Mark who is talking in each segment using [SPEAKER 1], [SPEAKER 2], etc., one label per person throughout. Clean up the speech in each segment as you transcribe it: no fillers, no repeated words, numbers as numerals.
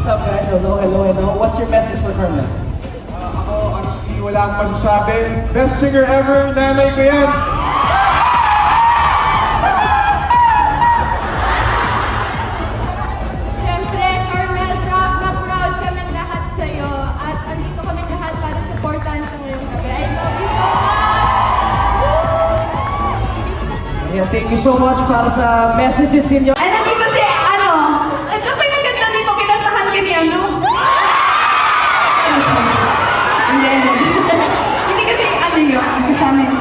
[SPEAKER 1] up, guys? Hello, hello, hello. What's your message for Carmel?
[SPEAKER 2] Ako, honestly, wala akong masasabi. Best singer ever, nanay ko yan.
[SPEAKER 3] Siyempre, Carmel, proud na proud kami lahat sa'yo. At andito kami lahat para supportan sa ngayong gabi. I love you so much!
[SPEAKER 1] Yeah, thank you so much para sa messages ninyo.
[SPEAKER 4] Ay, nandito si, ito pa yung maganda dito, kinantahan ka ni ano? Hindi, hindi. Hindi kasi, ano yun, kasama yun.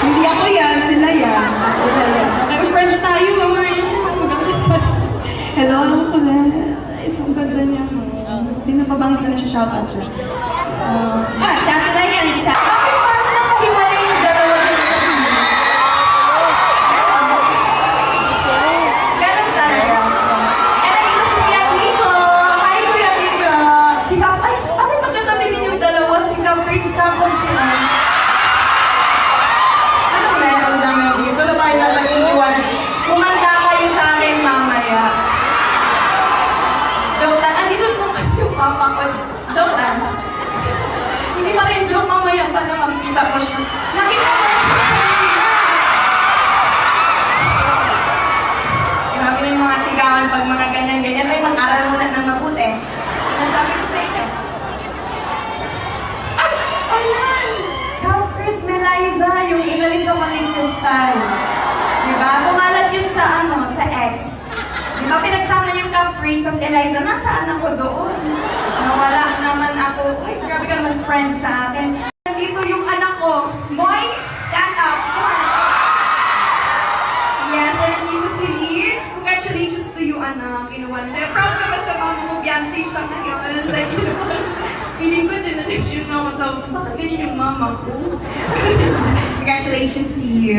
[SPEAKER 4] Hindi ako yan, sila yan. Sila yan. Okay, friends tayo, mamaya yun. Hello, ano pala? Isang ganda niya. Sino pa bang hindi na siya shoutout siya? Si Ate Ryan, isa. Bakit parang napahiwalay yung dalawa dyan sa kanya? Ganun talaga. And ito si Kuya Kiko. Hi, Kuya Kiko. Si Kap, ay, bakit magkatabi din yung dalawa? Si Kap Riggs tapos sila. Ano meron naman dito? Na parang napag-iwan. Kumanta kayo sa akin mamaya. Joke lang. Andito naman kasi yung papa ko. Joke lang. Hindi pa rin joke, mamaya pa na makikita ko siya. Nakita ko na siya kanina. Grabe na yung mga sigawan pag mga ganyan-ganyan. Ay, mag-aral muna ng mabuti. Sinasabi ko sa inyo. Ay! Ayan! Ikaw, Chris Meliza, yung inalis sa Maling Crystal. Diba? Pumalat yun sa sa X. Diba, pinagsama yung Caprice, tapos Eliza, nasaan ako doon? Nawala naman ako. Ay, grabe ka naman friend sa akin. Nandito yung anak ko. Moy, stand up. Come on. Yes, and nandito si Liv. Congratulations to you, anak. Kinuha na sa'yo. Proud ka ba sa mama mo? Beyonce siya ngayon. Like, feeling ko, generation na ako sa, bakit ganyan yung mama ko? Congratulations to you.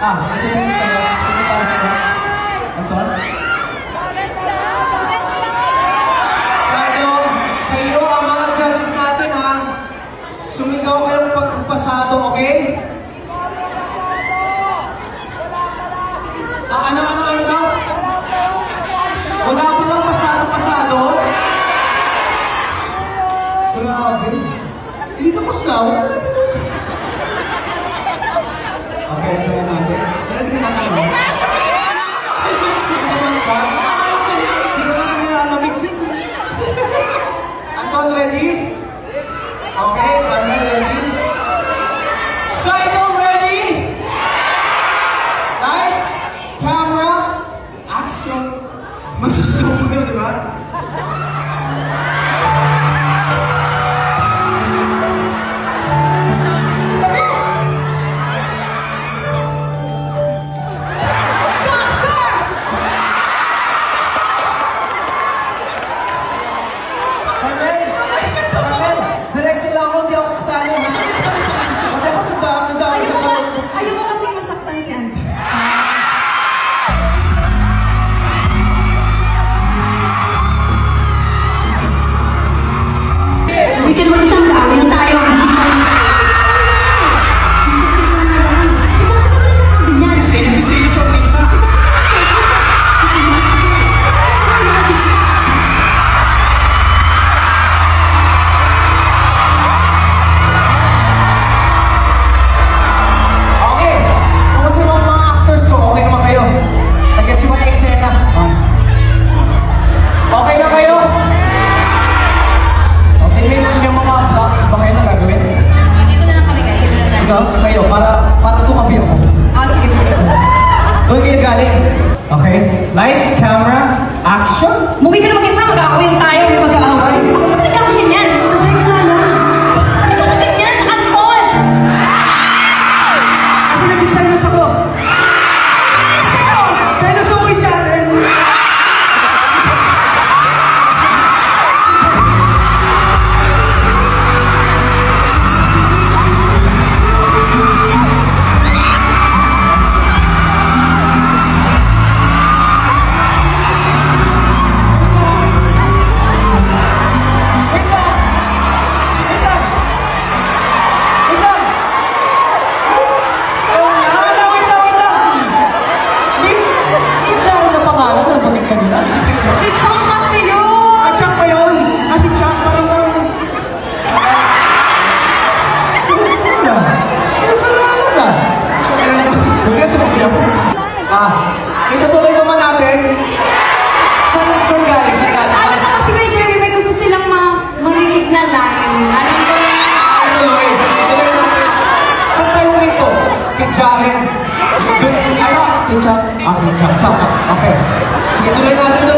[SPEAKER 5] Ito yung sa'yo. Sino para sa'yo? Anton? Spido, kayo ang mga judges natin ha. Sumigaw kayo pag pasado, okay? Ano daw? Wala pa lang pasado? Grabe. Hindi tapos na. Wala na dito. Okay, ito na natin. Hindi na natin. Hindi ko na nilalamig din. Anton, ready? Okay, Anton, ready? Skydo, ready? Lights, camera, action. Magsusunod mo din, di ba? Carmel, direct lang ako, hindi ako kasali. Pati ako sa dami sa kalong.
[SPEAKER 4] Ayaw mo kasi masaktan si Anton.
[SPEAKER 6] Bikin mo isang gawin tayo.
[SPEAKER 5] Okay, kung sino ang mga actors ko, okay naman kayo. Nag-guess yung mga eksena. Okay na kayo? Okay, may yung mga blockers ba kayo na gagawin?
[SPEAKER 4] Dito na lang kami guys. Dito na lang.
[SPEAKER 5] Ikaw, kayo, para tumabi ako.
[SPEAKER 4] Sige, sige.
[SPEAKER 5] Doon kayo galing. Okay, lights, camera, action.
[SPEAKER 4] Muwi ka na mag-isa, mag-aawin tayo.
[SPEAKER 5] Kayo mag-aaway.
[SPEAKER 4] Ako ba nagkakanyan yan?
[SPEAKER 5] Patay ka na lang.
[SPEAKER 4] Ano ka ganyan, Anton?
[SPEAKER 5] Kasi nag-selos ako. Selos ako kay Jaren. Wait lang! Wait lang! Wait lang! Wait lang! Hindi siya ako na pangalan na balik kanila.
[SPEAKER 4] Si Chong kasi yun!
[SPEAKER 5] Ah, Chuck pa yun! Ah, si Chuck, parang... Kasalanan na! Huwag na tumabi ako. Itutuloy naman natin. Saan galing? Saan galing?
[SPEAKER 4] Ano na kasi kay Jerry, may gusto silang marinig na line. Alam ko na.
[SPEAKER 5] Tuloy natin. Saan tayo dito? Kay Jaren. Kay Chuck? Kay Chuck. Okay. Sige, tuloy natin